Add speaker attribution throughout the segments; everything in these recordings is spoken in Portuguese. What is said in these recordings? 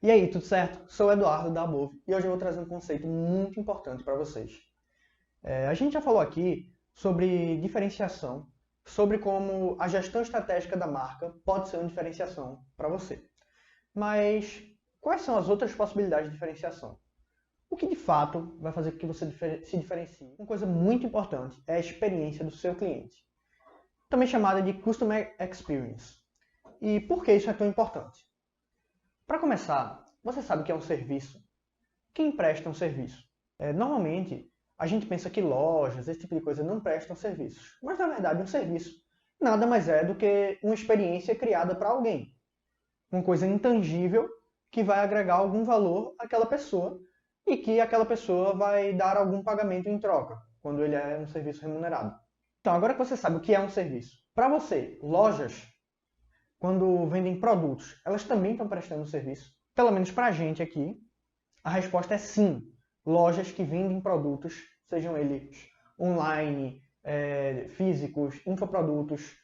Speaker 1: E aí, tudo certo? Sou o Eduardo da Above e hoje eu vou trazer um conceito muito importante para vocês. A gente já falou aqui sobre diferenciação, sobre como a gestão estratégica da marca pode ser uma diferenciação para você. Mas quais são as outras possibilidades de diferenciação? O que de fato vai fazer com que você se diferencie? Uma coisa muito importante é a experiência do seu cliente, também chamada de Customer Experience. E por que isso é tão importante? Para começar, você sabe o que é um serviço? Quem presta um serviço? Normalmente, a gente pensa que lojas, esse tipo de coisa, não prestam serviços. Mas, na verdade, um serviço nada mais é do que uma experiência criada para alguém. Uma coisa intangível que vai agregar algum valor àquela pessoa e que aquela pessoa vai dar algum pagamento em troca, quando ele é um serviço remunerado. Então, agora que você sabe o que é um serviço, para você, lojas, quando vendem produtos, elas também estão prestando serviço? Pelo menos para a gente aqui, a resposta é sim. Lojas que vendem produtos, sejam eles online, físicos, infoprodutos,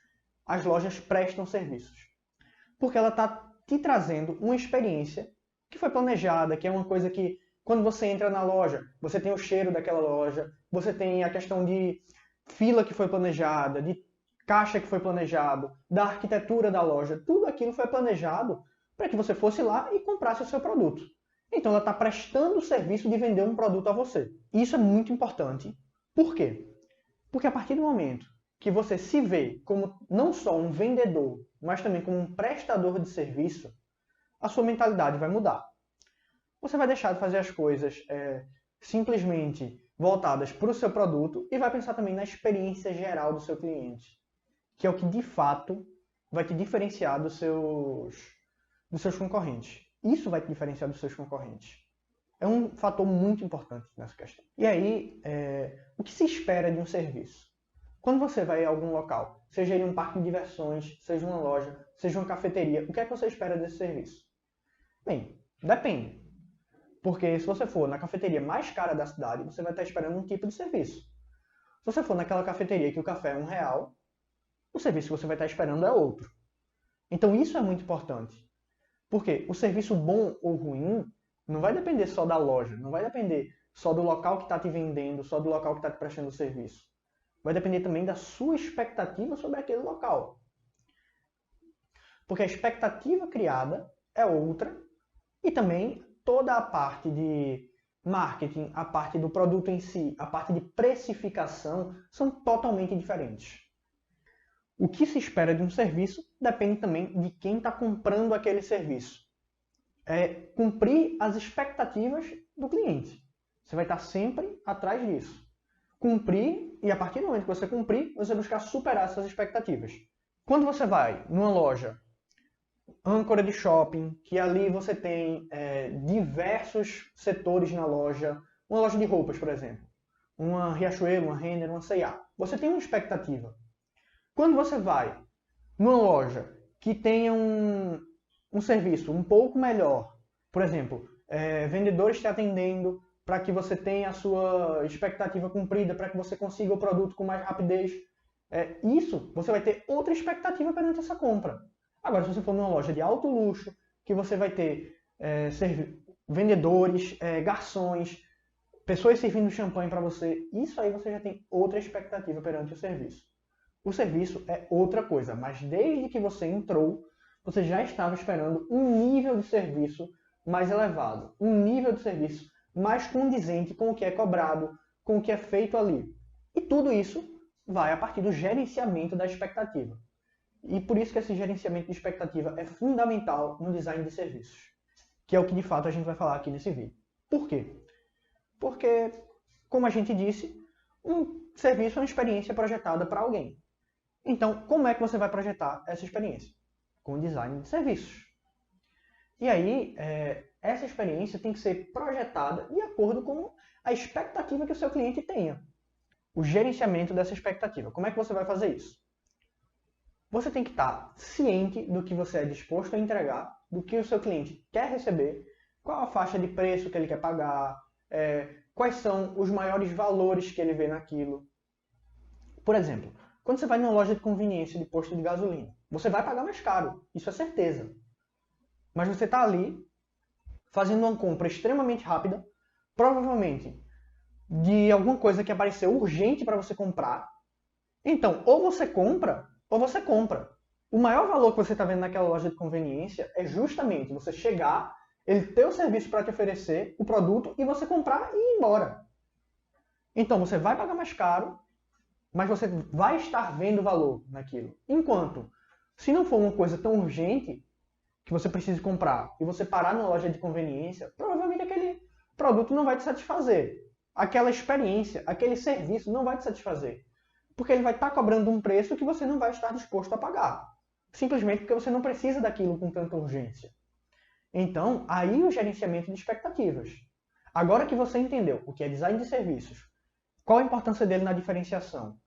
Speaker 1: as lojas prestam serviços. Porque ela está te trazendo uma experiência que foi planejada, que é uma coisa que, quando você entra na loja, você tem o cheiro daquela loja, você tem a questão de fila que foi planejada, de caixa que foi planejado, da arquitetura da loja, tudo aquilo foi planejado para que você fosse lá e comprasse o seu produto. Então ela está prestando o serviço de vender um produto a você. E isso é muito importante. Por quê? Porque a partir do momento que você se vê como não só um vendedor, mas também como um prestador de serviço, a sua mentalidade vai mudar. Você vai deixar de fazer as coisas simplesmente voltadas para o seu produto e vai pensar também na experiência geral do seu cliente, que é o que de fato vai te diferenciar dos seus concorrentes. Isso vai te diferenciar dos seus concorrentes. É um fator muito importante nessa questão. E aí, o que se espera de um serviço? Quando você vai a algum local, seja ele um parque de diversões, seja uma loja, seja uma cafeteria, o que é que você espera desse serviço? Bem, depende. Porque se você for na cafeteria mais cara da cidade, você vai estar esperando um tipo de serviço. Se você for naquela cafeteria que o café é R$1, o serviço que você vai estar esperando é outro. Então isso é muito importante. Porque o serviço bom ou ruim não vai depender só da loja, não vai depender só do local que está te vendendo, só do local que está te prestando o serviço. Vai depender também da sua expectativa sobre aquele local. Porque a expectativa criada é outra e também toda a parte de marketing, a parte do produto em si, a parte de precificação são totalmente diferentes. O que se espera de um serviço depende também de quem está comprando aquele serviço. É cumprir as expectativas do cliente. Você vai estar sempre atrás disso. Cumprir, e a partir do momento que você cumprir, você buscar superar essas expectativas. Quando você vai numa loja âncora de shopping, que ali você tem diversos setores na loja, uma loja de roupas, por exemplo, uma Riachuelo, uma Renner, uma C&A, você tem uma expectativa. Quando você vai numa loja que tenha um serviço um pouco melhor, por exemplo, vendedores te atendendo para que você tenha a sua expectativa cumprida, para que você consiga o produto com mais rapidez, isso você vai ter outra expectativa perante essa compra. Agora, se você for numa loja de alto luxo, que você vai ter vendedores, garçons, pessoas servindo champanhe para você, isso aí você já tem outra expectativa perante o serviço. O serviço é outra coisa, mas desde que você entrou, você já estava esperando um nível de serviço mais elevado, um nível de serviço mais condizente com o que é cobrado, com o que é feito ali. E tudo isso vai a partir do gerenciamento da expectativa. E por isso que esse gerenciamento de expectativa é fundamental no design de serviços, que é o que de fato a gente vai falar aqui nesse vídeo. Por quê? Porque, como a gente disse, um serviço é uma experiência projetada para alguém. Então, como é que você vai projetar essa experiência? Com design de serviços. E aí, essa experiência tem que ser projetada de acordo com a expectativa que o seu cliente tenha. O gerenciamento dessa expectativa. Como é que você vai fazer isso? Você tem que estar ciente do que você é disposto a entregar, do que o seu cliente quer receber, qual a faixa de preço que ele quer pagar, quais são os maiores valores que ele vê naquilo. Por exemplo, quando você vai numa loja de conveniência de posto de gasolina, você vai pagar mais caro, isso é certeza. Mas você está ali fazendo uma compra extremamente rápida, provavelmente de alguma coisa que apareceu urgente para você comprar. Então, ou você compra, ou você compra. O maior valor que você está vendo naquela loja de conveniência é justamente você chegar, ele ter o serviço para te oferecer, o produto, e você comprar e ir embora. Então, você vai pagar mais caro, mas você vai estar vendo valor naquilo. Enquanto, se não for uma coisa tão urgente que você precise comprar e você parar numa loja de conveniência, provavelmente aquele produto não vai te satisfazer. Aquela experiência, aquele serviço não vai te satisfazer. Porque ele vai estar cobrando um preço que você não vai estar disposto a pagar. Simplesmente porque você não precisa daquilo com tanta urgência. Então, aí o gerenciamento de expectativas. Agora que você entendeu o que é design de serviços, qual a importância dele na diferenciação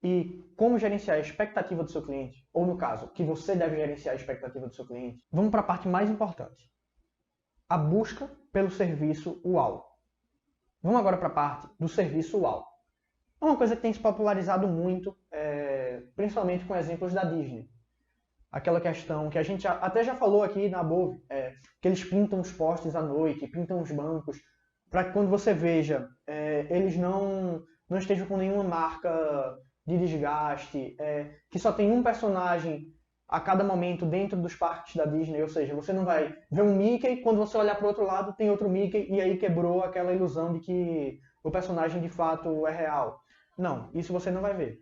Speaker 1: e como gerenciar a expectativa do seu cliente, ou no caso, que você deve gerenciar a expectativa do seu cliente, vamos para a parte mais importante. A busca pelo serviço UAU. Vamos agora para a parte do serviço UAU. É uma coisa que tem se popularizado muito, principalmente com exemplos da Disney. Aquela questão que a gente até já falou aqui na Bove, que eles pintam os postes à noite, pintam os bancos, para que quando você veja, eles não estejam com nenhuma marca de desgaste, que só tem um personagem a cada momento dentro dos parques da Disney, ou seja, você não vai ver um Mickey, quando você olhar para o outro lado tem outro Mickey, e aí quebrou aquela ilusão de que o personagem de fato é real. Não, isso você não vai ver.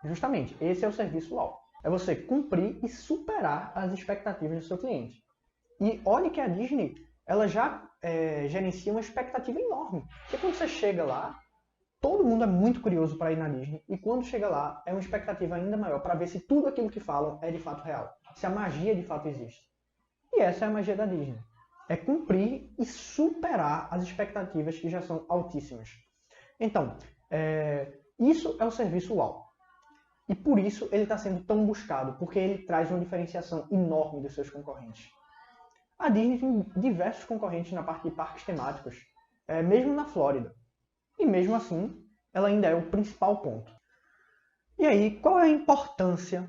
Speaker 1: Justamente, esse é o serviço UAU. É você cumprir e superar as expectativas do seu cliente. E olhe que a Disney, ela já gerencia uma expectativa enorme. Porque quando você chega lá, todo mundo é muito curioso para ir na Disney. E quando chega lá, é uma expectativa ainda maior para ver se tudo aquilo que falam é de fato real. Se a magia de fato existe. E essa é a magia da Disney. É cumprir e superar as expectativas que já são altíssimas. Então, isso é o serviço UAU. E por isso ele está sendo tão buscado, porque ele traz uma diferenciação enorme dos seus concorrentes. A Disney tem diversos concorrentes na parte de parques temáticos, mesmo na Flórida. E mesmo assim, ela ainda é o principal ponto. E aí, qual é a importância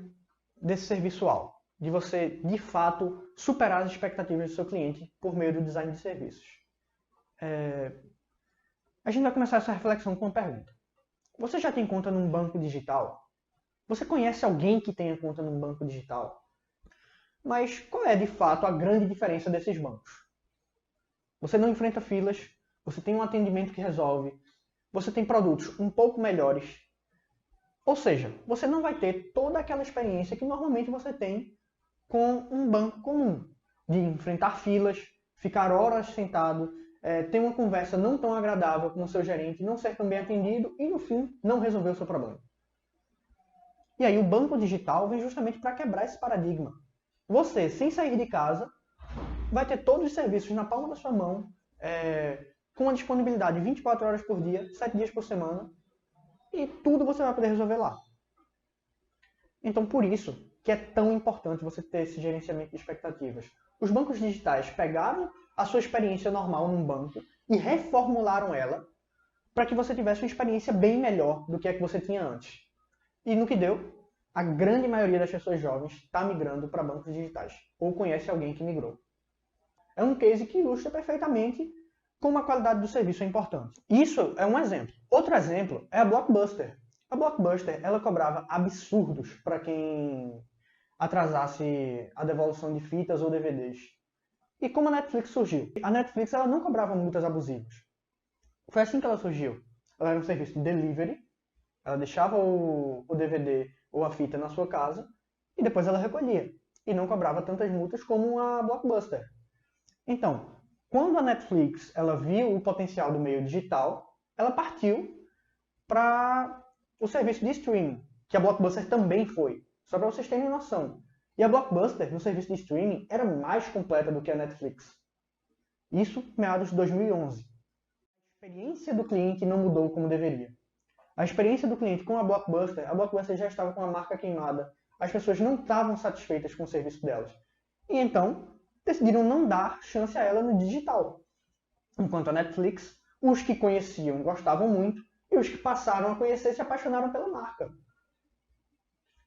Speaker 1: desse serviço UAU? De você, de fato, superar as expectativas do seu cliente por meio do design de serviços. A gente vai começar essa reflexão com uma pergunta. Você já tem conta num banco digital? Você conhece alguém que tenha conta num banco digital? Mas qual é, de fato, a grande diferença desses bancos? Você não enfrenta filas, você tem um atendimento que resolve, você tem produtos um pouco melhores. Ou seja, você não vai ter toda aquela experiência que normalmente você tem com um banco comum. De enfrentar filas, ficar horas sentado, ter uma conversa não tão agradável com o seu gerente, não ser tão bem atendido e, no fim, não resolver o seu problema. E aí o banco digital vem justamente para quebrar esse paradigma. Você, sem sair de casa, vai ter todos os serviços na palma da sua mão, com uma disponibilidade 24 horas por dia, 7 dias por semana, e tudo você vai poder resolver lá. Então, por isso que é tão importante você ter esse gerenciamento de expectativas. Os bancos digitais pegaram a sua experiência normal num banco e reformularam ela para que você tivesse uma experiência bem melhor do que a que você tinha antes. E no que deu, a grande maioria das pessoas jovens está migrando para bancos digitais, ou conhece alguém que migrou. É um case que ilustra perfeitamente como a qualidade do serviço é importante. Isso é um exemplo. Outro exemplo é a Blockbuster. A Blockbuster, ela cobrava absurdos para quem atrasasse a devolução de fitas ou DVDs. E como a Netflix surgiu? A Netflix ela não cobrava multas abusivas. Foi assim que ela surgiu. Ela era um serviço de delivery, ela deixava o DVD ou a fita na sua casa e depois ela recolhia. E não cobrava tantas multas como a Blockbuster. Então, quando a Netflix ela viu o potencial do meio digital, ela partiu para o serviço de streaming, que a Blockbuster também foi. Só para vocês terem noção. E a Blockbuster, no serviço de streaming, era mais completa do que a Netflix. Isso meados de 2011. A experiência do cliente não mudou como deveria. A experiência do cliente com a Blockbuster já estava com a marca queimada. As pessoas não estavam satisfeitas com o serviço delas. E então, decidiram não dar chance a ela no digital. Enquanto a Netflix, os que conheciam gostavam muito, e os que passaram a conhecer se apaixonaram pela marca.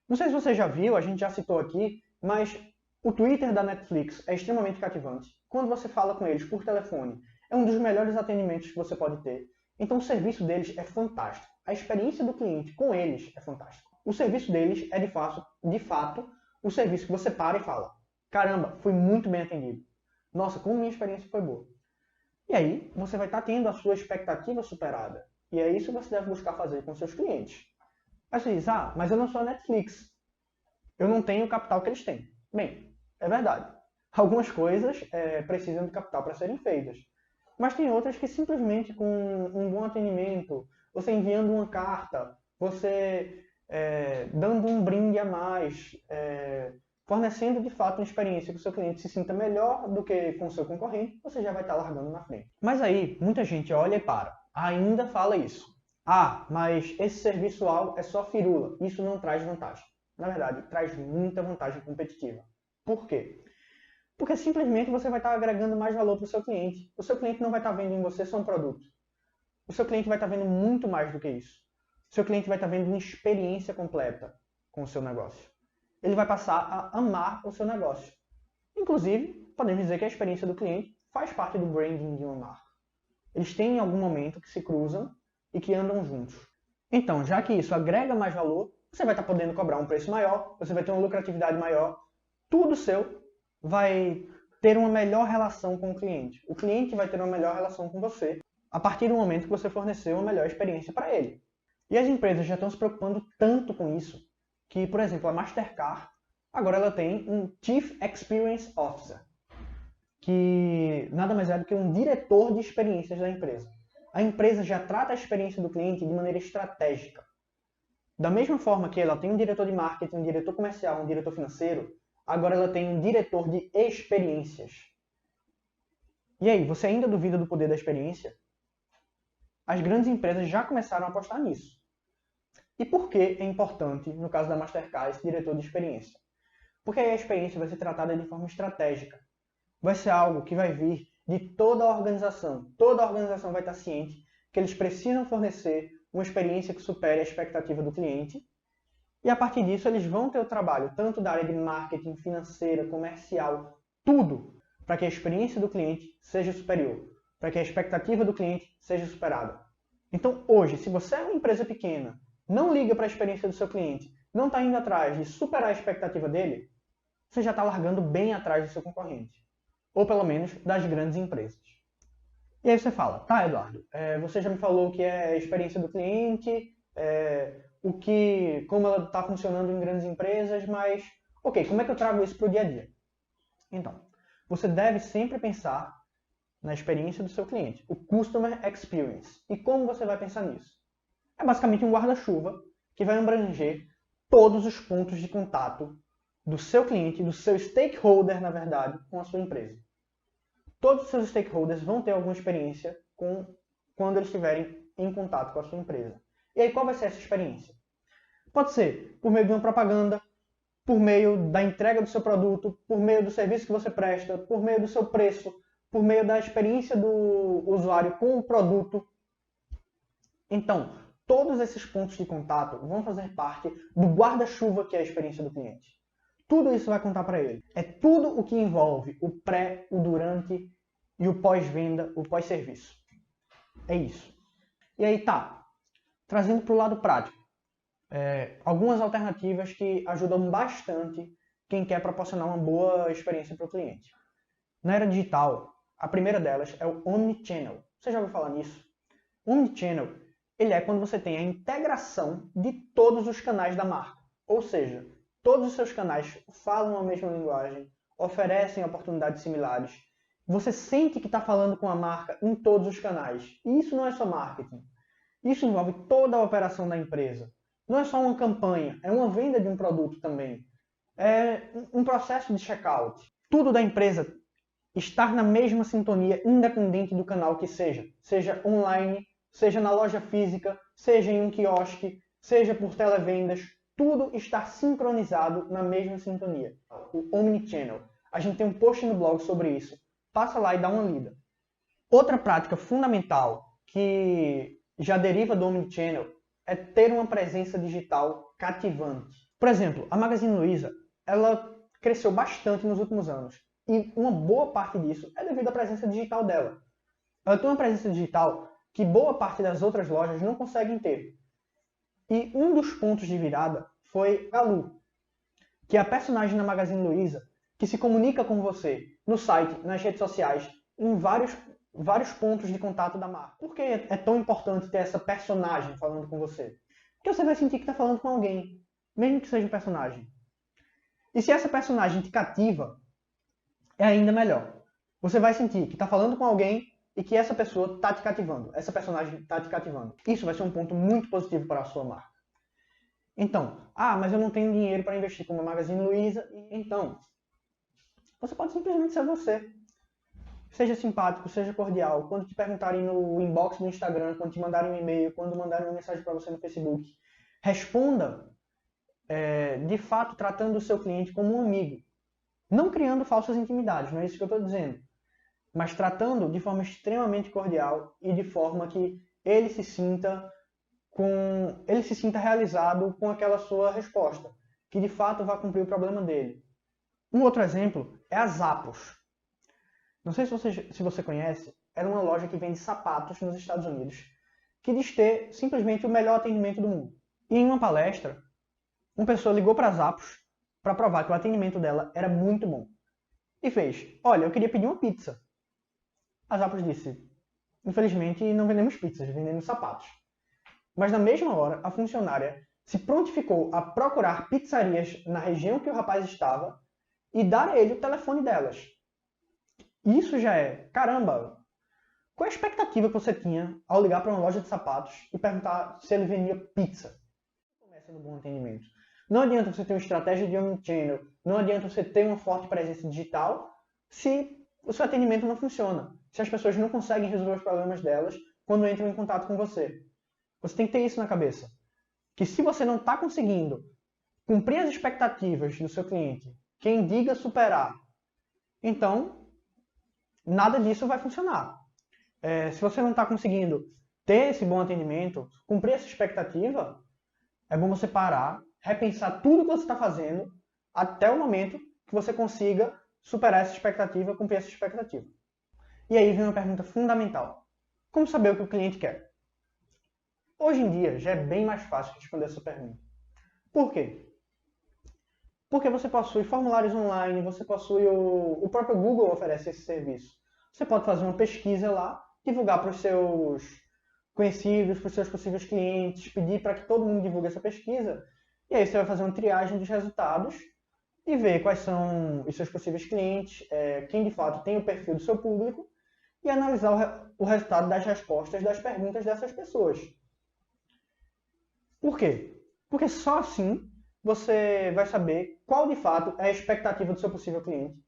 Speaker 1: Não sei se você já viu, a gente já citou aqui, mas o Twitter da Netflix é extremamente cativante. quando você fala com eles por telefone, é um dos melhores atendimentos que você pode ter. Então o serviço deles é fantástico. A experiência do cliente com eles é fantástica. O serviço deles é de fato o serviço que você para e fala: caramba, fui muito bem atendido. Nossa, como minha experiência foi boa. E aí você vai estar tendo a sua expectativa superada. E é isso que você deve buscar fazer com seus clientes. Aí você diz: mas eu não sou a Netflix. Eu não tenho o capital que eles têm. Bem, é verdade. Algumas coisas precisam de capital para serem feitas. Mas tem outras que simplesmente com um bom atendimento, você enviando uma carta, você dando um brinde a mais, fornecendo de fato uma experiência que o seu cliente se sinta melhor do que com o seu concorrente, você já vai estar largando na frente. Mas aí, muita gente olha e ainda fala isso. Mas esse serviço é só firula, isso não traz vantagem. Na verdade, traz muita vantagem competitiva. Por quê? Porque simplesmente você vai estar agregando mais valor para o seu cliente. O seu cliente não vai estar vendo em você só um produto. O seu cliente vai estar vendo muito mais do que isso. O seu cliente vai estar vendo uma experiência completa com o seu negócio. Ele vai passar a amar o seu negócio. Inclusive, podemos dizer que a experiência do cliente faz parte do branding de uma marca. Eles têm em algum momento que se cruzam e que andam juntos. Então, já que isso agrega mais valor, você vai estar podendo cobrar um preço maior, você vai ter uma lucratividade maior, tudo seu vai ter uma melhor relação com o cliente. O cliente vai ter uma melhor relação com você a partir do momento que você fornecer uma melhor experiência para ele. E as empresas já estão se preocupando tanto com isso que, por exemplo, a Mastercard agora ela tem um Chief Experience Officer, que nada mais é do que um diretor de experiências da empresa. A empresa já trata a experiência do cliente de maneira estratégica. Da mesma forma que ela tem um diretor de marketing, um diretor comercial, um diretor financeiro, agora ela tem um diretor de experiências. E aí, você ainda duvida do poder da experiência? As grandes empresas já começaram a apostar nisso. E por que é importante, no caso da Mastercard, esse diretor de experiência? Porque aí a experiência vai ser tratada de forma estratégica. Vai ser algo que vai vir de toda a organização. Toda a organização vai estar ciente que eles precisam fornecer uma experiência que supere a expectativa do cliente. E a partir disso, eles vão ter o trabalho tanto da área de marketing, financeira, comercial, tudo, para que a experiência do cliente seja superior, para que a expectativa do cliente seja superada. Então, hoje, se você é uma empresa pequena, não liga para a experiência do seu cliente, não está indo atrás de superar a expectativa dele, você já está largando bem atrás do seu concorrente. Ou pelo menos das grandes empresas. E aí você fala: Eduardo, você já me falou que é a experiência do cliente, como ela está funcionando em grandes empresas, mas, ok, como é que eu trago isso para o dia a dia? Então, você deve sempre pensar na experiência do seu cliente, o Customer Experience. E como você vai pensar nisso? É basicamente um guarda-chuva que vai abranger todos os pontos de contato do seu cliente, do seu stakeholder, na verdade, com a sua empresa. Todos os seus stakeholders vão ter alguma experiência quando eles estiverem em contato com a sua empresa. E aí, qual vai ser essa experiência? Pode ser por meio de uma propaganda, por meio da entrega do seu produto, por meio do serviço que você presta, por meio do seu preço, por meio da experiência do usuário com o produto. Então, todos esses pontos de contato vão fazer parte do guarda-chuva que é a experiência do cliente. Tudo isso vai contar para ele. É tudo o que envolve o pré, o durante e o pós-venda, o pós-serviço. É isso. E aí trazendo para o lado prático, algumas alternativas que ajudam bastante quem quer proporcionar uma boa experiência para o cliente. Na era digital, a primeira delas é o Omnichannel. Você já ouviu falar nisso? O Omnichannel, ele é quando você tem a integração de todos os canais da marca. Ou seja, todos os seus canais falam a mesma linguagem, oferecem oportunidades similares. Você sente que está falando com a marca em todos os canais. E isso não é só marketing. Isso envolve toda a operação da empresa. Não é só uma campanha, é uma venda de um produto também. É um processo de checkout. Tudo da empresa estar na mesma sintonia, independente do canal que seja. Seja online, seja na loja física, seja em um quiosque, seja por televendas. Tudo estar sincronizado na mesma sintonia. O Omnichannel. A gente tem um post no blog sobre isso. Passa lá e dá uma lida. Outra prática fundamental que já deriva do Omnichannel é ter uma presença digital cativante. Por exemplo, a Magazine Luiza, ela cresceu bastante nos últimos anos. E uma boa parte disso é devido à presença digital dela. Ela tem uma presença digital que boa parte das outras lojas não conseguem ter. E um dos pontos de virada foi a Lu, que é a personagem da Magazine Luiza, que se comunica com você no site, nas redes sociais, em vários pontos de contato da marca. Por que é tão importante ter essa personagem falando com você? Porque você vai sentir que está falando com alguém, mesmo que seja um personagem. E se essa personagem te cativa, é ainda melhor. Você vai sentir que está falando com alguém e que essa pessoa está te cativando. Essa personagem está te cativando. Isso vai ser um ponto muito positivo para a sua marca. Então, mas eu não tenho dinheiro para investir como a Magazine Luiza. Então, você pode simplesmente ser você. Seja simpático, seja cordial. Quando te perguntarem no inbox do Instagram, quando te mandarem um e-mail, quando mandarem uma mensagem para você no Facebook, responda de fato tratando o seu cliente como um amigo. Não criando falsas intimidades, não é isso que eu estou dizendo. Mas tratando de forma extremamente cordial e de forma que ele se sinta realizado com aquela sua resposta, que de fato vai cumprir o problema dele. Um outro exemplo é a Zappos. Não sei se você conhece, era uma loja que vende sapatos nos Estados Unidos, que diz ter simplesmente o melhor atendimento do mundo. E em uma palestra, uma pessoa ligou para a Zappos para provar que o atendimento dela era muito bom. E fez: olha, eu queria pedir uma pizza. A Zappos disse: infelizmente não vendemos pizzas, vendemos sapatos. Mas na mesma hora, a funcionária se prontificou a procurar pizzarias na região que o rapaz estava e dar a ele o telefone delas. Isso já é, caramba, qual é a expectativa que você tinha ao ligar para uma loja de sapatos e perguntar se ele vendia pizza? Começa no bom atendimento. Não adianta você ter uma estratégia de omnichannel, não adianta você ter uma forte presença digital se o seu atendimento não funciona, se as pessoas não conseguem resolver os problemas delas quando entram em contato com você. Você tem que ter isso na cabeça. Que se você não está conseguindo cumprir as expectativas do seu cliente, quem diga superar, então nada disso vai funcionar. Se você não está conseguindo ter esse bom atendimento, cumprir essa expectativa, é bom você parar, repensar tudo que você está fazendo até o momento que você consiga superar essa expectativa, cumprir essa expectativa. E aí vem uma pergunta fundamental. Como saber o que o cliente quer? Hoje em dia já é bem mais fácil responder essa pergunta. Por quê? Porque você possui formulários online, você possui o próprio Google oferece esse serviço. Você pode fazer uma pesquisa lá, divulgar para os seus conhecidos, para os seus possíveis clientes, pedir para que todo mundo divulgue essa pesquisa, e aí você vai fazer uma triagem dos resultados e ver quais são os seus possíveis clientes, quem de fato tem o perfil do seu público, e analisar o resultado das respostas das perguntas dessas pessoas. Por quê? Porque só assim você vai saber qual de fato é a expectativa do seu possível cliente,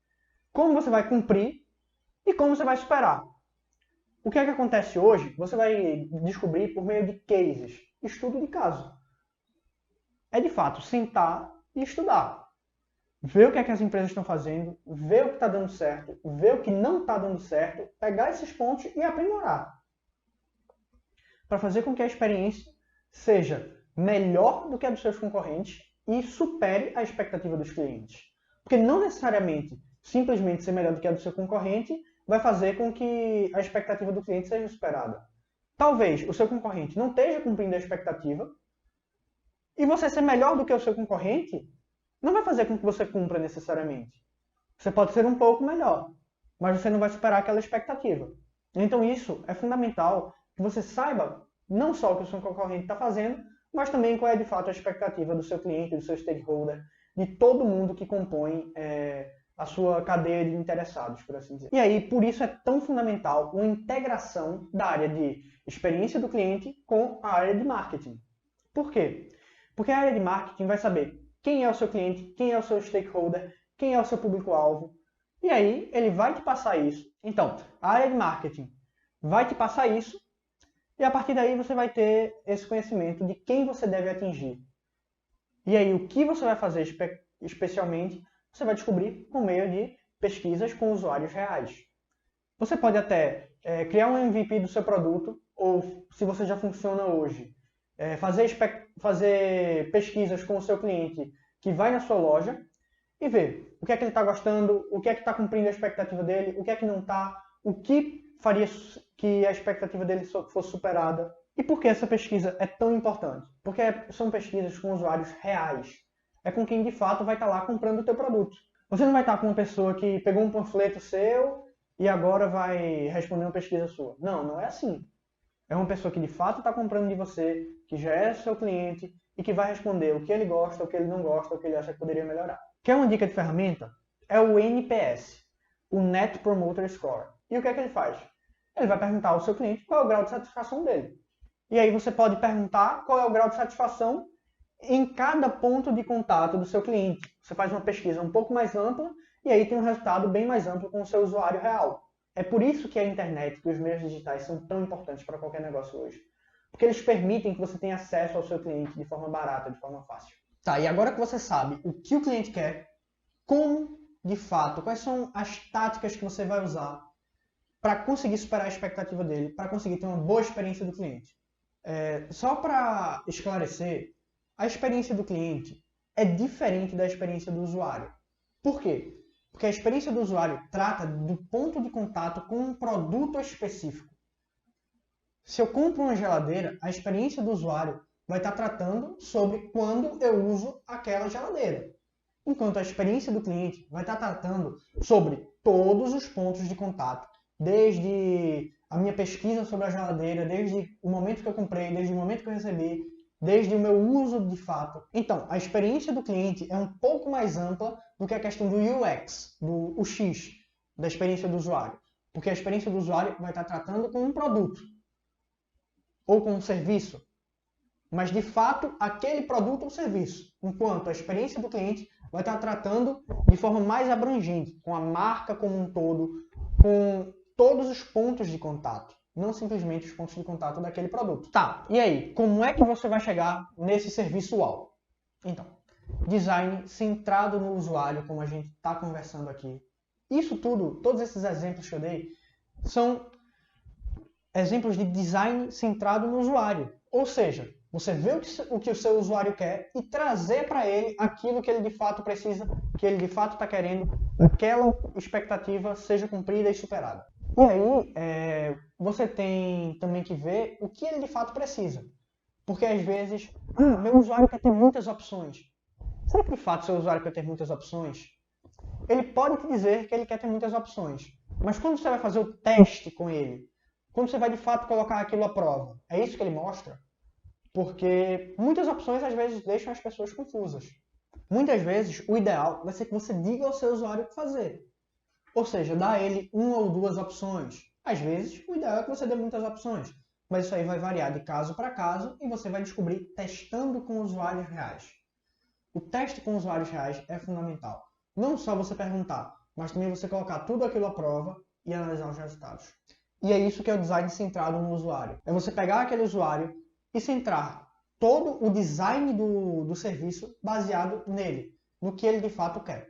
Speaker 1: como você vai cumprir e como você vai superar. O que é que acontece hoje? Você vai descobrir por meio de cases, estudo de caso. É de fato sentar e estudar. Ver o que é que as empresas estão fazendo, ver o que está dando certo, ver o que não está dando certo, pegar esses pontos e aprimorar. Para fazer com que a experiência seja melhor do que a dos seus concorrentes e supere a expectativa dos clientes. Porque não necessariamente simplesmente ser melhor do que a do seu concorrente vai fazer com que a expectativa do cliente seja superada. Talvez o seu concorrente não esteja cumprindo a expectativa e você ser melhor do que o seu concorrente não vai fazer com que você cumpra necessariamente. Você pode ser um pouco melhor, mas você não vai superar aquela expectativa. Então isso é fundamental que você saiba não só o que o seu concorrente está fazendo, mas também qual é de fato a expectativa do seu cliente, do seu stakeholder, de todo mundo que compõe a sua cadeia de interessados, por assim dizer. E aí, por isso é tão fundamental uma integração da área de experiência do cliente com a área de marketing. Por quê? Porque a área de marketing vai saber quem é o seu cliente, quem é o seu stakeholder, quem é o seu público-alvo, e aí ele vai te passar isso. Então, a área de marketing vai te passar isso, e a partir daí você vai ter esse conhecimento de quem você deve atingir. E aí o que você vai fazer especialmente, você vai descobrir por meio de pesquisas com usuários reais. Você pode até criar um MVP do seu produto, ou se você já funciona hoje, fazer pesquisas com o seu cliente que vai na sua loja e ver o que é que ele está gostando, o que é que está cumprindo a expectativa dele, o que é que não está, o que faria que a expectativa dele fosse superada. E por que essa pesquisa é tão importante? Porque são pesquisas com usuários reais. É com quem de fato vai estar lá comprando o teu produto. Você não vai estar com uma pessoa que pegou um panfleto seu e agora vai responder uma pesquisa sua. Não, não é assim. É uma pessoa que de fato está comprando de você, que já é seu cliente e que vai responder o que ele gosta, o que ele não gosta, o que ele acha que poderia melhorar. Quer uma dica de ferramenta? É o NPS, o Net Promoter Score. E o que é que ele faz? Ele vai perguntar ao seu cliente qual é o grau de satisfação dele. E aí você pode perguntar qual é o grau de satisfação em cada ponto de contato do seu cliente. Você faz uma pesquisa um pouco mais ampla e aí tem um resultado bem mais amplo com o seu usuário real. É por isso que a internet e os meios digitais são tão importantes para qualquer negócio hoje. Porque eles permitem que você tenha acesso ao seu cliente de forma barata, de forma fácil. Tá, e agora que você sabe o que o cliente quer, como, de fato, quais são as táticas que você vai usar para conseguir superar a expectativa dele, para conseguir ter uma boa experiência do cliente. Só para esclarecer, a experiência do cliente é diferente da experiência do usuário. Por quê? Porque a experiência do usuário trata do ponto de contato com um produto específico. Se eu compro uma geladeira, a experiência do usuário vai estar tratando sobre quando eu uso aquela geladeira. Enquanto a experiência do cliente vai estar tratando sobre todos os pontos de contato, desde a minha pesquisa sobre a geladeira, desde o momento que eu comprei, desde o momento que eu recebi, desde o meu uso de fato. Então, a experiência do cliente é um pouco mais ampla do que a questão do UX, do UX, da experiência do usuário. Porque a experiência do usuário vai estar tratando com um produto ou com um serviço, mas de fato aquele produto ou serviço, enquanto a experiência do cliente vai estar tratando de forma mais abrangente, com a marca como um todo, com todos os pontos de contato, não simplesmente os pontos de contato daquele produto. Tá, e aí, como é que você vai chegar nesse serviço UAU? Então, design centrado no usuário, como a gente está conversando aqui. Isso tudo, todos esses exemplos que eu dei, são exemplos de design centrado no usuário. Ou seja, você vê o que o seu usuário quer e trazer para ele aquilo que ele de fato precisa, que ele de fato está querendo, aquela expectativa seja cumprida e superada. E aí, você tem também que ver o que ele de fato precisa. Porque às vezes, meu usuário quer ter muitas opções. Será que de fato seu usuário quer ter muitas opções? Ele pode te dizer que ele quer ter muitas opções. Mas quando você vai fazer o teste com ele, quando você vai de fato colocar aquilo à prova, é isso que ele mostra? Porque muitas opções às vezes deixam as pessoas confusas. Muitas vezes o ideal vai ser que você diga ao seu usuário o que fazer. Ou seja, dá a ele uma ou duas opções. Às vezes o ideal é que você dê muitas opções. Mas isso aí vai variar de caso para caso e você vai descobrir testando com usuários reais. O teste com usuários reais é fundamental. Não só você perguntar, mas também você colocar tudo aquilo à prova e analisar os resultados. E é isso que é o design centrado no usuário. É você pegar aquele usuário e centrar todo o design do serviço baseado nele, no que ele de fato quer.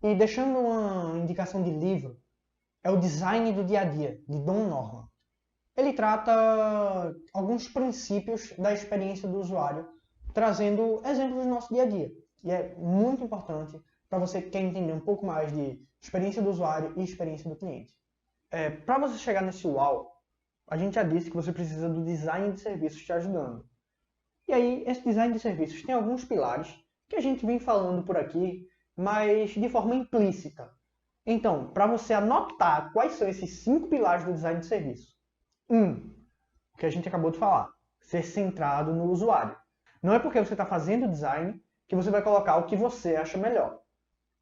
Speaker 1: E deixando uma indicação de livro, é o Design do Dia a Dia, de Don Norman. Ele trata alguns princípios da experiência do usuário, trazendo exemplos do nosso dia a dia. E é muito importante para você que quer entender um pouco mais de experiência do usuário e experiência do cliente. Para você chegar nesse UAU, a gente já disse que você precisa do design de serviços te ajudando. E aí, esse design de serviços tem alguns pilares que a gente vem falando por aqui, mas de forma implícita. Então, para você anotar quais são esses 5 pilares do design de serviço. O que a gente acabou de falar, ser centrado no usuário. Não é porque você está fazendo design que você vai colocar o que você acha melhor.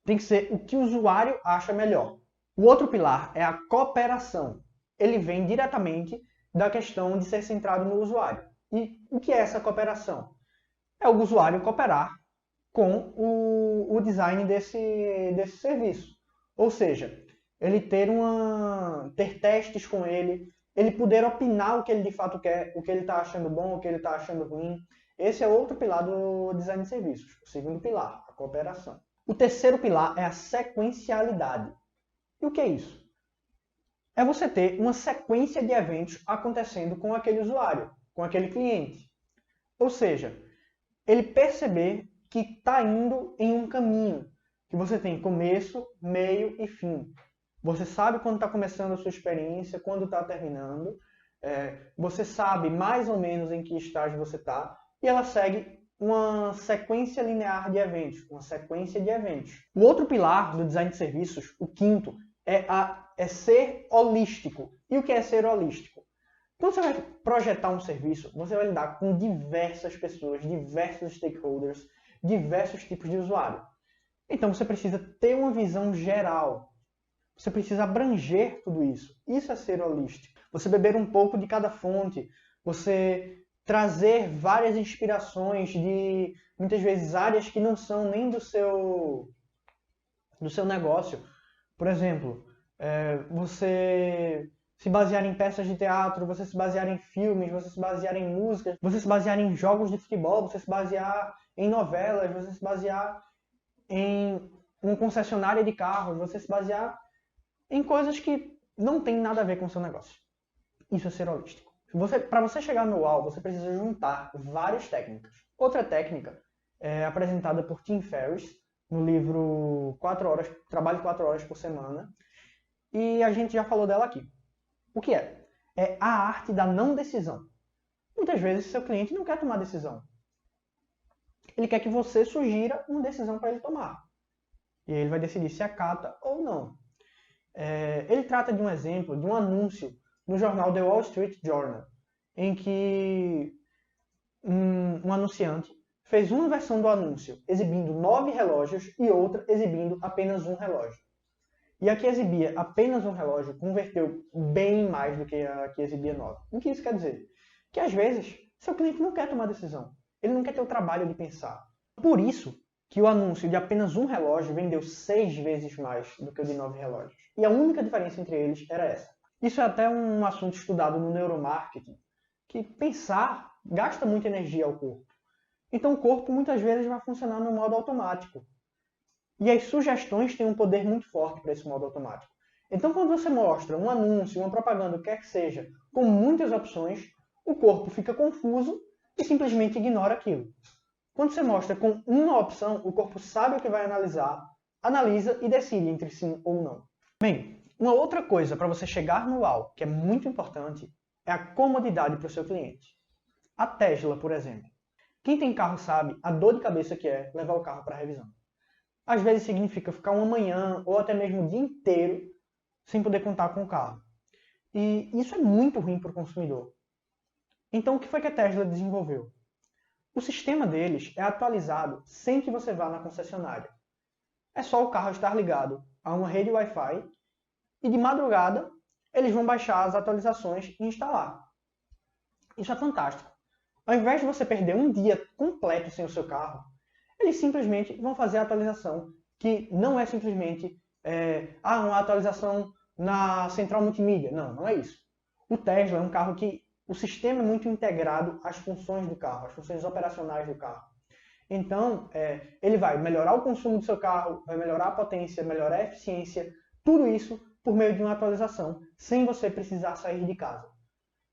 Speaker 1: Tem que ser o que o usuário acha melhor. O outro pilar é a cooperação. Ele vem diretamente da questão de ser centrado no usuário. E o que é essa cooperação? É o usuário cooperar com o design desse serviço. Ou seja, ele ter testes com ele poder opinar o que ele de fato quer, o que ele está achando bom, o que ele está achando ruim. Esse é outro pilar do design de serviços. O segundo pilar, a cooperação. O terceiro pilar é a sequencialidade. E o que é isso? É você ter uma sequência de eventos acontecendo com aquele usuário, com aquele cliente. Ou seja, ele perceber que está indo em um caminho, que você tem começo, meio e fim. Você sabe quando está começando a sua experiência, quando está terminando. Você sabe mais ou menos em que estágio você está. E ela segue uma sequência linear de eventos, uma sequência de eventos. O outro pilar do design de serviços, o quinto, é ser holístico. E o que é ser holístico? Quando você vai projetar um serviço, você vai lidar com diversas pessoas, diversos stakeholders, diversos tipos de usuário. Então você precisa ter uma visão geral. Você precisa abranger tudo isso. Isso é ser holístico. Você beber um pouco de cada fonte, você trazer várias inspirações de, muitas vezes, áreas que não são nem do seu negócio. Por exemplo, você se basear em peças de teatro, você se basear em filmes, você se basear em músicas, você se basear em jogos de futebol, você se basear em novelas, você se basear em uma concessionária de carros, você se basear em coisas que não tem nada a ver com o seu negócio. Isso é ser holístico. Para você chegar no UAU, você precisa juntar várias técnicas. Outra técnica é apresentada por Tim Ferriss no livro Trabalhe 4 horas por semana, e a gente já falou dela aqui. O que é? É a arte da não decisão. Muitas vezes seu cliente não quer tomar decisão. Ele quer que você sugira uma decisão para ele tomar. E ele vai decidir se acata ou não. Ele trata de um exemplo, de um anúncio no jornal The Wall Street Journal, em que um anunciante fez uma versão do anúncio exibindo 9 relógios e outra exibindo apenas um relógio. E a que exibia apenas um relógio converteu bem mais do que a que exibia 9. O que isso quer dizer? Que às vezes seu cliente não quer tomar decisão. Ele não quer ter o trabalho de pensar. Por isso que o anúncio de apenas um relógio vendeu 6 vezes mais do que o de 9 relógios. E a única diferença entre eles era essa. Isso é até um assunto estudado no neuromarketing, que pensar gasta muita energia ao corpo. Então o corpo muitas vezes vai funcionar no modo automático. E as sugestões têm um poder muito forte para esse modo automático. Então quando você mostra um anúncio, uma propaganda, o que quer que seja, com muitas opções, o corpo fica confuso e simplesmente ignora aquilo. Quando você mostra com uma opção, o corpo sabe o que vai analisar, analisa e decide entre sim ou não. Bem, uma outra coisa para você chegar no UAU, que é muito importante, é a comodidade para o seu cliente. A Tesla, por exemplo. Quem tem carro sabe a dor de cabeça que é levar o carro para revisão. Às vezes significa ficar uma manhã ou até mesmo o dia inteiro sem poder contar com o carro. E isso é muito ruim para o consumidor. Então o que foi que a Tesla desenvolveu? O sistema deles é atualizado sem que você vá na concessionária. É só o carro estar ligado a uma rede Wi-Fi e de madrugada eles vão baixar as atualizações e instalar. Isso é fantástico. Ao invés de você perder um dia completo sem o seu carro, eles simplesmente vão fazer a atualização, que não é simplesmente uma atualização na central multimídia. Não, não é isso. O Tesla é um carro que o sistema é muito integrado às funções do carro, às funções operacionais do carro. Então, ele vai melhorar o consumo do seu carro, vai melhorar a potência, melhorar a eficiência, tudo isso por meio de uma atualização, sem você precisar sair de casa.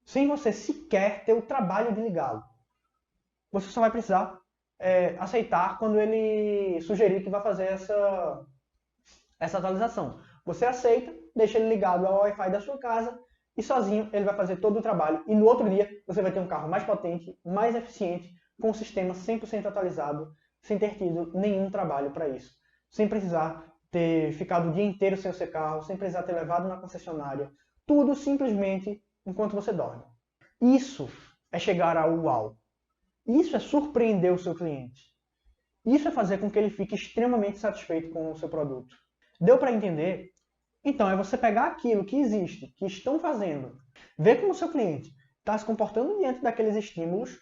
Speaker 1: Sem você sequer ter o trabalho de ligá-lo. Você só vai precisar aceitar quando ele sugerir que vai fazer essa atualização. Você aceita, deixa ele ligado ao Wi-Fi da sua casa e sozinho ele vai fazer todo o trabalho. E no outro dia você vai ter um carro mais potente, mais eficiente, com um sistema 100% atualizado, sem ter tido nenhum trabalho para isso. Sem precisar ter ficado o dia inteiro sem o seu carro, sem precisar ter levado na concessionária. Tudo simplesmente enquanto você dorme. Isso é chegar ao UAU. Isso é surpreender o seu cliente. Isso é fazer com que ele fique extremamente satisfeito com o seu produto. Deu para entender? Então, é você pegar aquilo que existe, que estão fazendo, ver como o seu cliente está se comportando diante daqueles estímulos,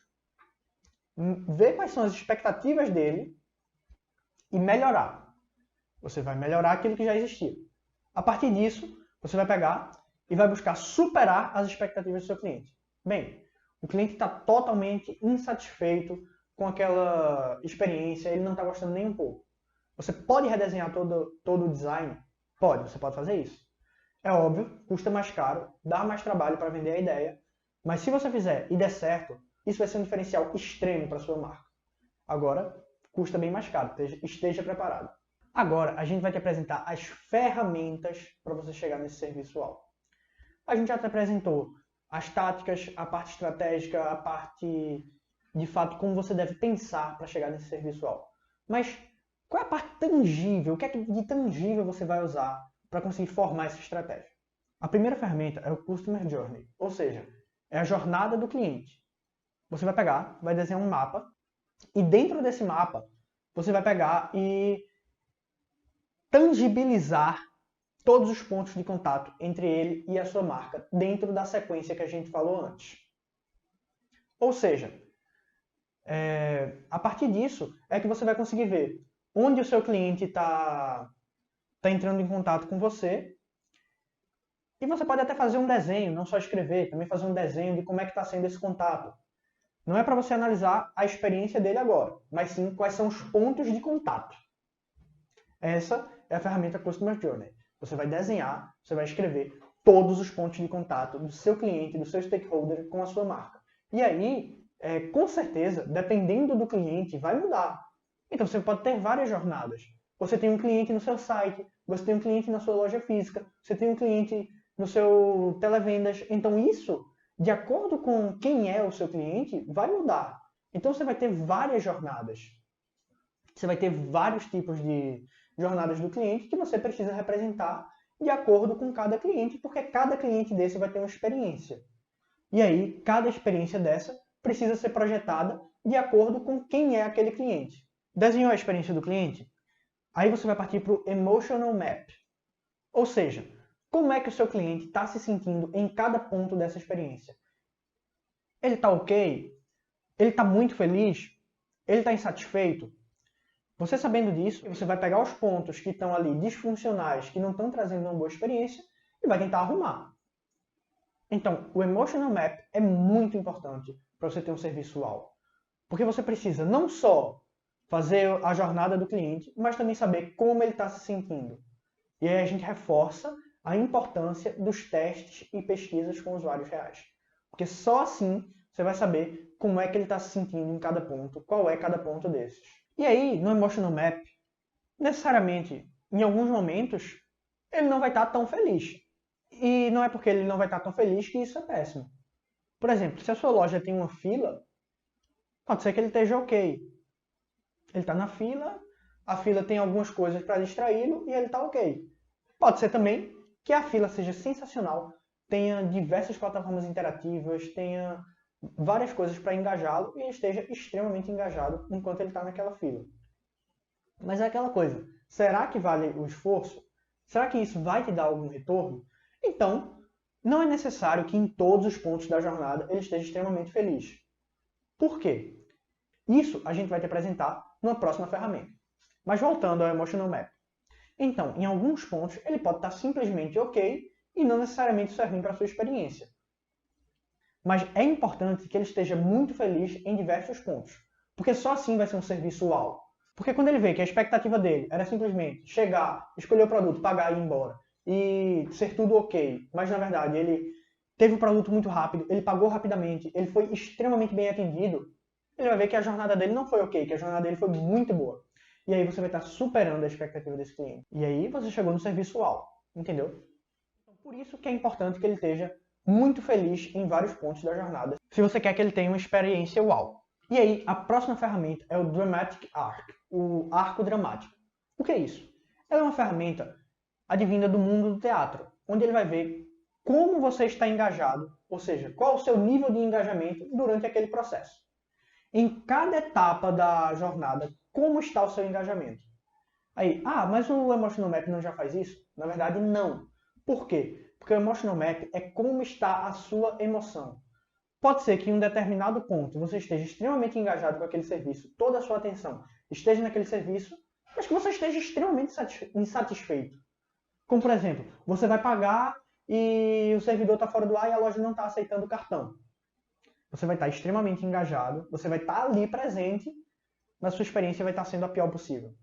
Speaker 1: ver quais são as expectativas dele e melhorar. Você vai melhorar aquilo que já existia. A partir disso, você vai pegar e vai buscar superar as expectativas do seu cliente. Bem, o cliente está totalmente insatisfeito com aquela experiência, ele não está gostando nem um pouco. Você pode redesenhar todo o design? Pode, você pode fazer isso. É óbvio, custa mais caro, dá mais trabalho para vender a ideia, mas se você fizer e der certo, isso vai ser um diferencial extremo para a sua marca. Agora, custa bem mais caro, esteja preparado. Agora, a gente vai te apresentar as ferramentas para você chegar nesse serviço-alvo. A gente já te apresentou as táticas, a parte estratégica, a parte, de fato, como você deve pensar para chegar nesse serviço-alvo. Mas qual é a parte tangível? O que é que de tangível você vai usar para conseguir formar essa estratégia? A primeira ferramenta é o Customer Journey, ou seja, é a jornada do cliente. Você vai pegar, vai desenhar um mapa, e dentro desse mapa, você vai pegar e tangibilizar todos os pontos de contato entre ele e a sua marca, dentro da sequência que a gente falou antes. Ou seja, a partir disso é que você vai conseguir ver onde o seu cliente está entrando em contato com você. E você pode até fazer um desenho, não só escrever, também fazer um desenho de como é que está sendo esse contato. Não é para você analisar a experiência dele agora, mas sim quais são os pontos de contato. Essa é a ferramenta Customer Journey. Você vai desenhar, você vai escrever todos os pontos de contato do seu cliente, do seu stakeholder com a sua marca. E aí, com certeza, dependendo do cliente, vai mudar. Então você pode ter várias jornadas. Você tem um cliente no seu site, você tem um cliente na sua loja física, você tem um cliente no seu televendas. Então isso, de acordo com quem é o seu cliente, vai mudar. Então você vai ter várias jornadas. Você vai ter vários tipos de jornadas do cliente que você precisa representar de acordo com cada cliente, porque cada cliente desse vai ter uma experiência. E aí, cada experiência dessa precisa ser projetada de acordo com quem é aquele cliente. Desenhou a experiência do cliente? Aí você vai partir para o Emotional Map. Ou seja, como é que o seu cliente está se sentindo em cada ponto dessa experiência? Ele está ok? Ele está muito feliz? Ele está insatisfeito? Você sabendo disso, você vai pegar os pontos que estão ali disfuncionais, que não estão trazendo uma boa experiência, e vai tentar arrumar. Então, o Emotional Map é muito importante para você ter um serviço UAU. Porque você precisa não só fazer a jornada do cliente, mas também saber como ele está se sentindo. E aí a gente reforça a importância dos testes e pesquisas com usuários reais. Porque só assim você vai saber como é que ele está se sentindo em cada ponto, qual é cada ponto desses. E aí, no Emotional Map, necessariamente, em alguns momentos, ele não vai estar tão feliz. E não é porque ele não vai estar tão feliz que isso é péssimo. Por exemplo, se a sua loja tem uma fila, pode ser que ele esteja ok. Ele está na fila, a fila tem algumas coisas para distraí-lo e ele está ok. Pode ser também que a fila seja sensacional, tenha diversas plataformas interativas, tenha várias coisas para engajá-lo e ele esteja extremamente engajado enquanto ele está naquela fila. Mas é aquela coisa, será que vale o esforço? Será que isso vai te dar algum retorno? Então, não é necessário que em todos os pontos da jornada ele esteja extremamente feliz. Por quê? Isso a gente vai te apresentar numa próxima ferramenta. Mas voltando ao Emotional Map. Então, em alguns pontos, ele pode estar simplesmente ok e não necessariamente isso é ruim para a sua experiência. Mas é importante que ele esteja muito feliz em diversos pontos, porque só assim vai ser um serviço uau. Porque quando ele vê que a expectativa dele era simplesmente chegar, escolher o produto, pagar e ir embora, e ser tudo ok, mas na verdade ele teve o produto muito rápido, ele pagou rapidamente, ele foi extremamente bem atendido, ele vai ver que a jornada dele não foi ok, que a jornada dele foi muito boa. E aí você vai estar superando a expectativa desse cliente. E aí você chegou no serviço uau, entendeu? Por isso que é importante que ele esteja muito feliz em vários pontos da jornada, se você quer que ele tenha uma experiência uau. E aí, a próxima ferramenta é o Dramatic Arc, o arco dramático. O que é isso? Ela é uma ferramenta advinda do mundo do teatro, onde ele vai ver como você está engajado, ou seja, qual o seu nível de engajamento durante aquele processo. Em cada etapa da jornada, como está o seu engajamento. Aí, mas o Emotional Map não já faz isso? Na verdade, não. Por quê? Porque o Emotional Map é como está a sua emoção. Pode ser que em um determinado ponto você esteja extremamente engajado com aquele serviço, toda a sua atenção esteja naquele serviço, mas que você esteja extremamente insatisfeito. Como, por exemplo, você vai pagar e o servidor está fora do ar e a loja não está aceitando o cartão. Você vai estar extremamente engajado, você vai estar ali presente, mas sua experiência vai estar sendo a pior possível.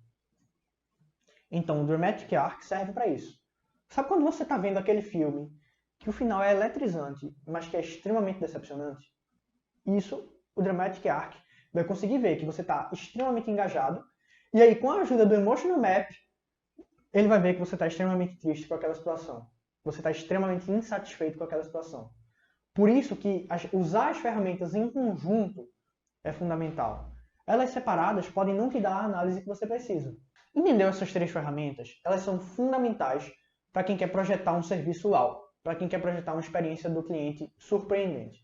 Speaker 1: Então, o Dramatic Arc serve para isso. Sabe quando você está vendo aquele filme que o final é eletrizante, mas que é extremamente decepcionante? Isso, o Dramatic Arc vai conseguir ver que você está extremamente engajado, e aí com a ajuda do Emotional Map, ele vai ver que você está extremamente triste com aquela situação. Você está extremamente insatisfeito com aquela situação. Por isso que usar as ferramentas em conjunto é fundamental. Elas separadas podem não te dar a análise que você precisa. Entendeu essas 3 ferramentas? Elas são fundamentais para quem quer projetar um serviço uau, para quem quer projetar uma experiência do cliente surpreendente.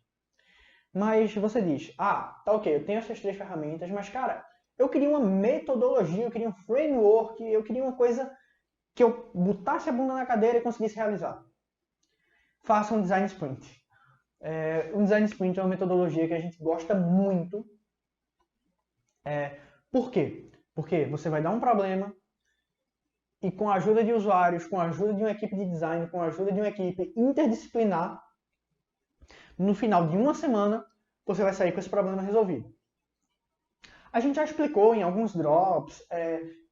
Speaker 1: Mas você diz, tá ok, eu tenho essas 3 ferramentas, mas cara, eu queria uma metodologia, eu queria um framework, eu queria uma coisa que eu botasse a bunda na cadeira e conseguisse realizar. Faça um design sprint. Um design sprint é uma metodologia que a gente gosta muito. Por quê? Porque você vai dar um problema e com a ajuda de usuários, com a ajuda de uma equipe de design, com a ajuda de uma equipe interdisciplinar, no final de uma semana, você vai sair com esse problema resolvido. A gente já explicou em alguns drops,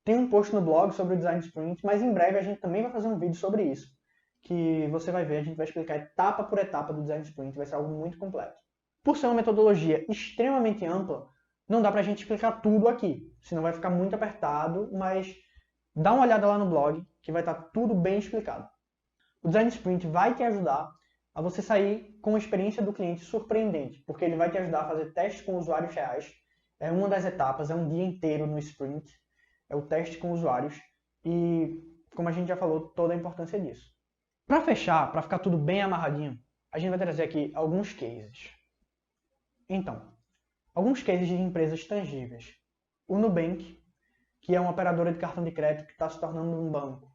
Speaker 1: tem um post no blog sobre o design sprint, mas em breve a gente também vai fazer um vídeo sobre isso, que você vai ver, a gente vai explicar etapa por etapa do design sprint, vai ser algo muito completo. Por ser uma metodologia extremamente ampla, não dá pra gente explicar tudo aqui, senão vai ficar muito apertado, mas dá uma olhada lá no blog, que vai estar tudo bem explicado. O design sprint vai te ajudar a você sair com a experiência do cliente surpreendente, porque ele vai te ajudar a fazer testes com usuários reais. É uma das etapas, é um dia inteiro no sprint, é o teste com usuários e, como a gente já falou, toda a importância disso. Para fechar, para ficar tudo bem amarradinho, a gente vai trazer aqui alguns cases. Então, alguns cases de empresas tangíveis. O Nubank, que é uma operadora de cartão de crédito que está se tornando um banco,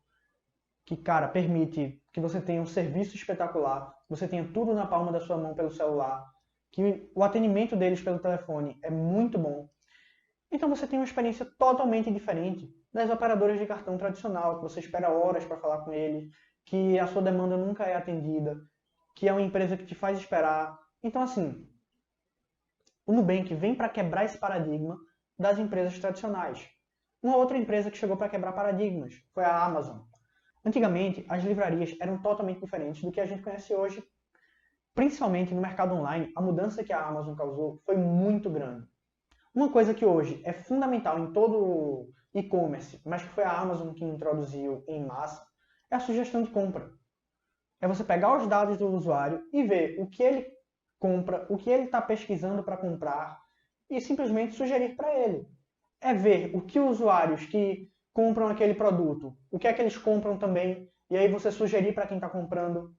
Speaker 1: que, cara, permite que você tenha um serviço espetacular, você tenha tudo na palma da sua mão pelo celular, que o atendimento deles pelo telefone é muito bom. Então você tem uma experiência totalmente diferente das operadoras de cartão tradicional, que você espera horas para falar com ele, que a sua demanda nunca é atendida, que é uma empresa que te faz esperar. Então, assim, o Nubank vem para quebrar esse paradigma das empresas tradicionais. Uma outra empresa que chegou para quebrar paradigmas foi a Amazon. Antigamente, as livrarias eram totalmente diferentes do que a gente conhece hoje. Principalmente no mercado online, a mudança que a Amazon causou foi muito grande. Uma coisa que hoje é fundamental em todo e-commerce, mas que foi a Amazon que introduziu em massa, é a sugestão de compra. É você pegar os dados do usuário e ver o que ele compra, o que ele está pesquisando para comprar e simplesmente sugerir para ele. É ver o que os usuários que compram aquele produto, o que é que eles compram também, e aí você sugerir para quem está comprando.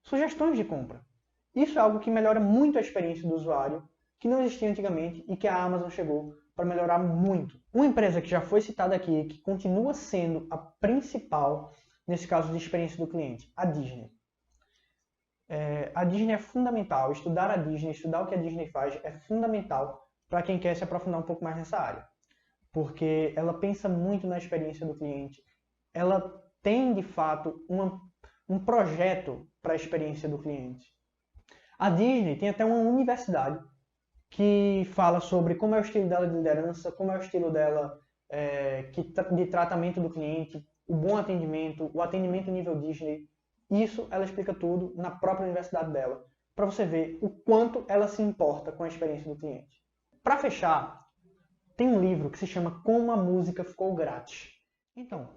Speaker 1: Sugestões de compra. Isso é algo que melhora muito a experiência do usuário, que não existia antigamente e que a Amazon chegou para melhorar muito. Uma empresa que já foi citada aqui, que continua sendo a principal nesse caso de experiência do cliente, a Disney. A Disney é fundamental, estudar a Disney, estudar o que a Disney faz é fundamental para quem quer se aprofundar um pouco mais nessa área. Porque ela pensa muito na experiência do cliente, ela tem de fato um projeto para a experiência do cliente. A Disney tem até uma universidade que fala sobre como é o estilo dela de liderança, como é o estilo dela de tratamento do cliente, o bom atendimento, o atendimento nível Disney. Isso ela explica tudo na própria universidade dela, para você ver o quanto ela se importa com a experiência do cliente. Para fechar, tem um livro que se chama Como a Música Ficou Grátis. Então,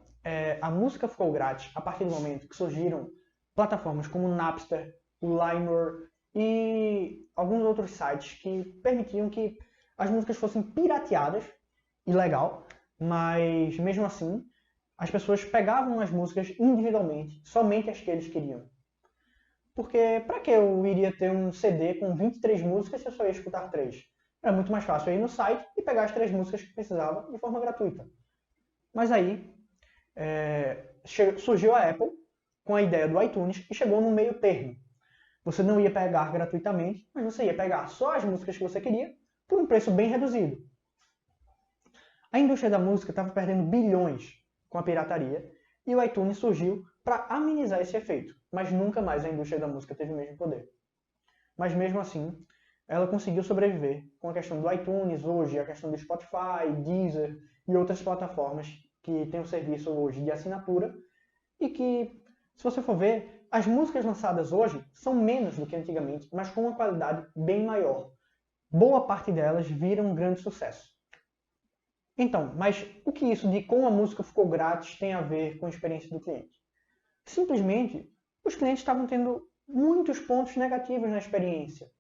Speaker 1: a música ficou grátis a partir do momento que surgiram plataformas como o Napster, o LimeWire e alguns outros sites que permitiam que as músicas fossem pirateadas, ilegal, mas mesmo assim as pessoas pegavam as músicas individualmente, somente as que eles queriam. Porque para que eu iria ter um CD com 23 músicas se eu só ia escutar 3? Era muito mais fácil eu ir no site e pegar as 3 músicas que precisava de forma gratuita. Mas aí surgiu a Apple com a ideia do iTunes e chegou no meio termo. Você não ia pegar gratuitamente, mas você ia pegar só as músicas que você queria por um preço bem reduzido. A indústria da música estava perdendo bilhões com a pirataria e o iTunes surgiu para amenizar esse efeito, mas nunca mais a indústria da música teve o mesmo poder. Mas mesmo assim, ela conseguiu sobreviver com a questão do iTunes hoje, a questão do Spotify, Deezer e outras plataformas que têm o serviço hoje de assinatura e que, se você for ver, as músicas lançadas hoje são menos do que antigamente, mas com uma qualidade bem maior. Boa parte delas viram um grande sucesso. Então, mas o que isso de como a música ficou grátis tem a ver com a experiência do cliente? Simplesmente, os clientes estavam tendo muitos pontos negativos na experiência.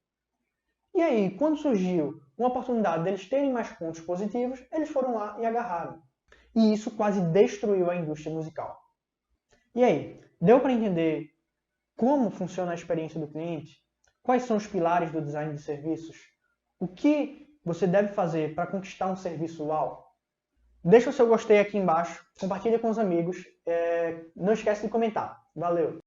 Speaker 1: E aí, quando surgiu uma oportunidade deles terem mais pontos positivos, eles foram lá e agarraram. E isso quase destruiu a indústria musical. E aí, deu para entender como funciona a experiência do cliente? Quais são os pilares do design de serviços? O que você deve fazer para conquistar um serviço UAU? Deixa o seu gostei aqui embaixo, compartilha com os amigos, não esquece de comentar. Valeu!